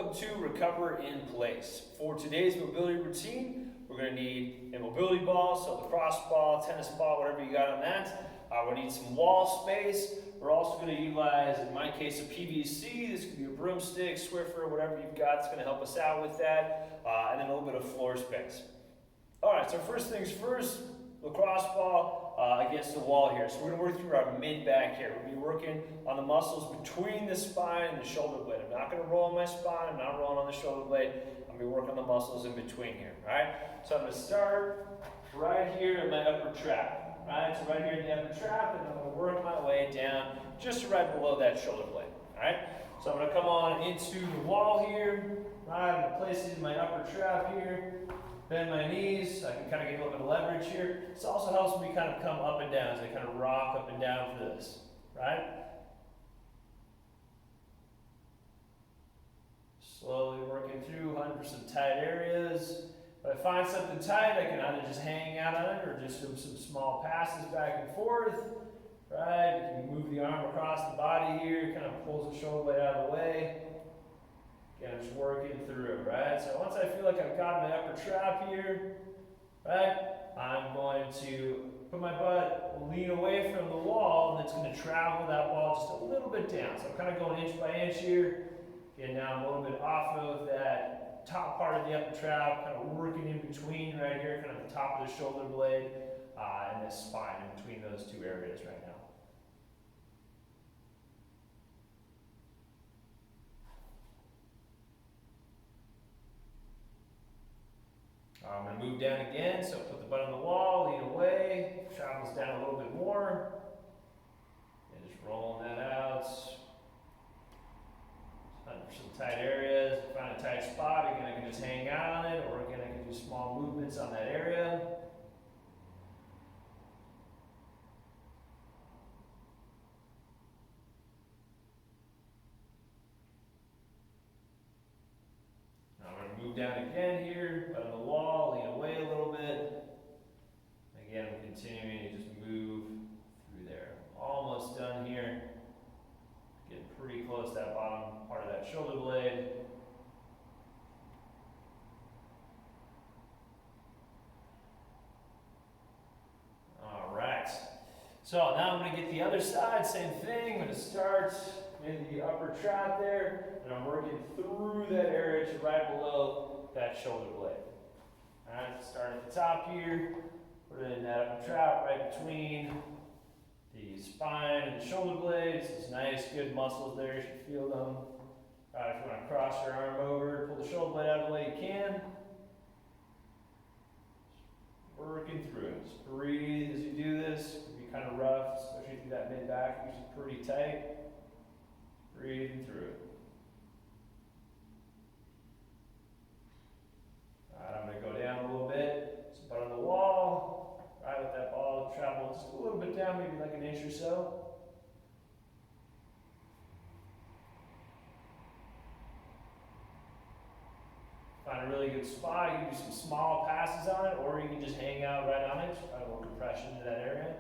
Welcome to Recover in Place. For today's mobility routine, we're going to need a mobility ball, so lacrosse ball, tennis ball, whatever you got on that. We're going to need some wall space. We're also going to utilize, in my case, a PVC. This could be a broomstick, Swiffer, whatever you've got. It's going to help us out with that. And then a little bit of floor space. All right, so first things first, lacrosse ball against the wall here. So we're going to work through our mid-back here. We're going to be working on the muscles between the spine and the shoulder blade. I'm not going to roll on my spine. I'm not rolling on the shoulder blade. I'm going to be working on the muscles in between here. All right? So I'm going to start right here in my upper trap. Right? So right here in the upper trap, and I'm going to work my way down just right below that shoulder blade. All right? So I'm going to come on into the wall here. Right? I'm going to place it in my upper trap here. Bend my knees, so I can kind of get a little bit of leverage here. This also helps me kind of come up and down as I kind of rock up and down for this, right? Slowly working through 100% tight areas. If I find something tight, I can either just hang out on it or just do some small passes back and forth, right? You can move the arm across the body here, kind of pulls the shoulder blade out of the way. Again, I'm just working through, right? So once I feel like I've got my upper trap here, right, I'm going to put my butt, lean away from the wall, and it's going to travel that ball just a little bit down. So I'm kind of going inch by inch here. Again, now I'm a little bit off of that top part of the upper trap, kind of working in between right here, kind of the top of the shoulder blade and the spine in between those two areas right now. I'm going to move down again, so put the butt on the wall, lean away, travels down a little bit more, and just rolling that out. 100% tight areas, find a tight spot, again I can just hang out on it, or again I can do small movements on that area. Now I'm going to move down again here, butt on the wall, lean away a little bit. Again, I'm continuing to just move through there. Almost done here. Getting pretty close to that bottom part of that shoulder blade. All right. So now I'm going to get the other side, same thing. I'm going to start in the upper trap there, and I'm working through that area to right below that shoulder blade. All right, start at the top here. Put it in that upper trap right between the spine and the shoulder blades. It's nice, good muscles there. You should feel them. If you want to cross your arm over, pull the shoulder blade out of the way, you can. Just working through it. Just breathe as you do this. It can be kind of rough, especially through that mid-back. Usually pretty tight. Breathing through it. All right, I'm going to go down a little bit. So butt on the wall. Right, let that ball travel just a little bit down, maybe like an inch or so. Find a really good spot. You can do some small passes on it, or you can just hang out right on it. Try a little compression to that area.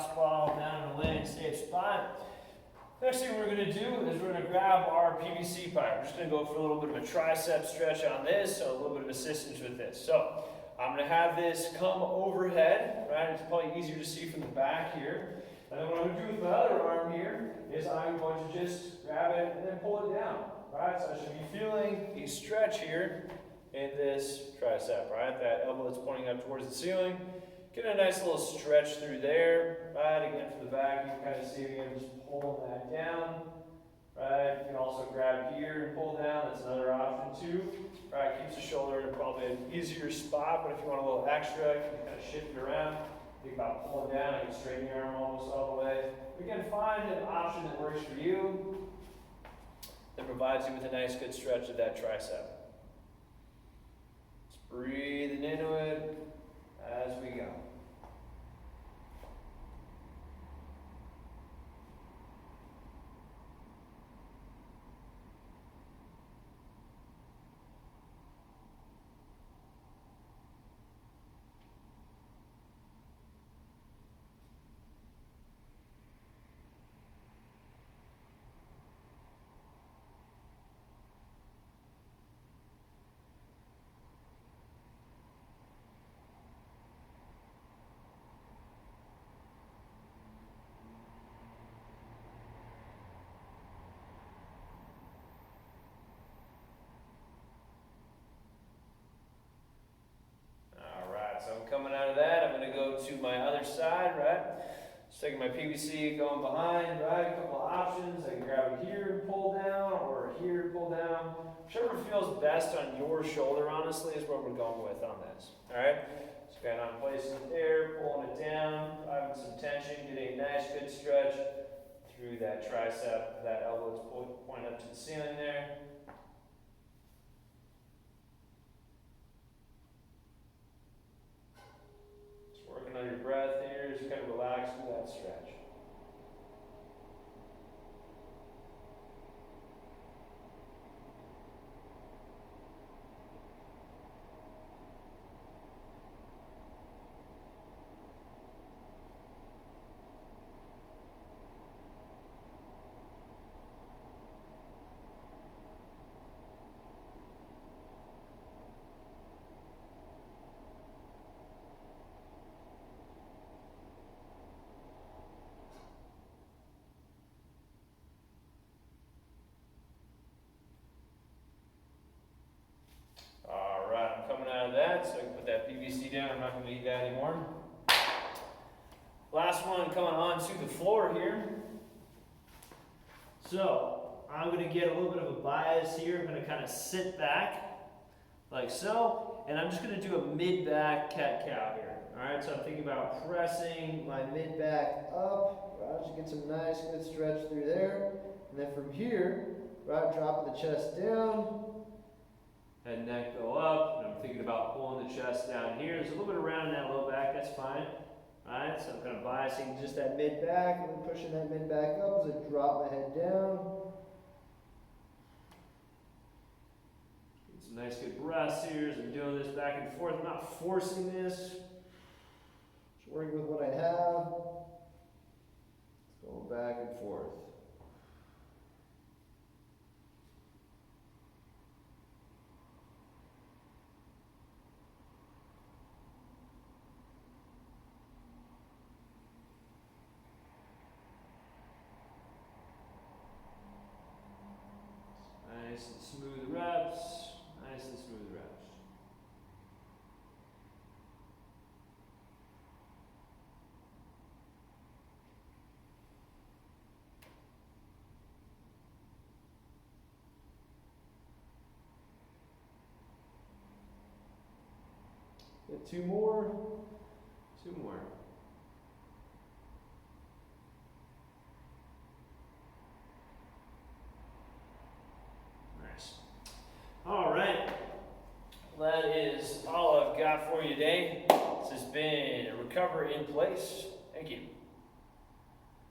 crossbar down and away in a safe spot. Next thing we're going to do is we're going to grab our PVC pipe. We're just going to go for a little bit of a tricep stretch on this, so a little bit of assistance with this. So I'm going to have this come overhead, right? It's probably easier to see from the back here. And then what I'm going to do with my other arm here is I'm going to just grab it and then pull it down, right? So I should be feeling the stretch here in this tricep, right? That elbow that's pointing up towards the ceiling. Get a nice little stretch through there, right? Again, from the back, you can kind of see again, just pulling that down, right? You can also grab here and pull down. That's another option too, right? Keeps the shoulder in probably an easier spot, but if you want a little extra, you can kind of shift it around. Think about pulling down. You can straighten your arm almost all the way. Again, find an option that works for you, that provides you with a nice, good stretch of that tricep. Just breathing into it as we go. Coming out of that, I'm going to go to my other side, right? Just taking my PVC, going behind, right? A couple of options. I can grab it here and pull down, or here and pull down. Whichever feels best on your shoulder, honestly, is what we're going with on this. All right? So kind of placing it there, pulling it down, having some tension, getting a nice good stretch through that tricep, that elbow that's pointing up to the ceiling there. Working on your breath here, just kind of relax through that stretch. So I can put that PVC down. I'm not going to need that anymore. Last one coming onto the floor here. So I'm going to get a little bit of a bias here. I'm going to kind of sit back like so, and I'm just going to do a mid-back cat-cow here. All right, so I'm thinking about pressing my mid-back up. Right, just get some nice good stretch through there, and then from here, right, dropping the chest down. Head and neck go up, and I'm thinking about pulling the chest down here. There's a little bit of round in that low back, that's fine. Alright, so I'm kind of biasing just that mid-back, and then pushing that mid-back up as I drop my head down. Get some nice good breaths here as I'm doing this back and forth. I'm not forcing this, just working with what I have. Going back and forth. Nice and smooth reps, nice and smooth reps. Get two more. All right, that is all I've got for you today. This has been Recover in Place. Thank you.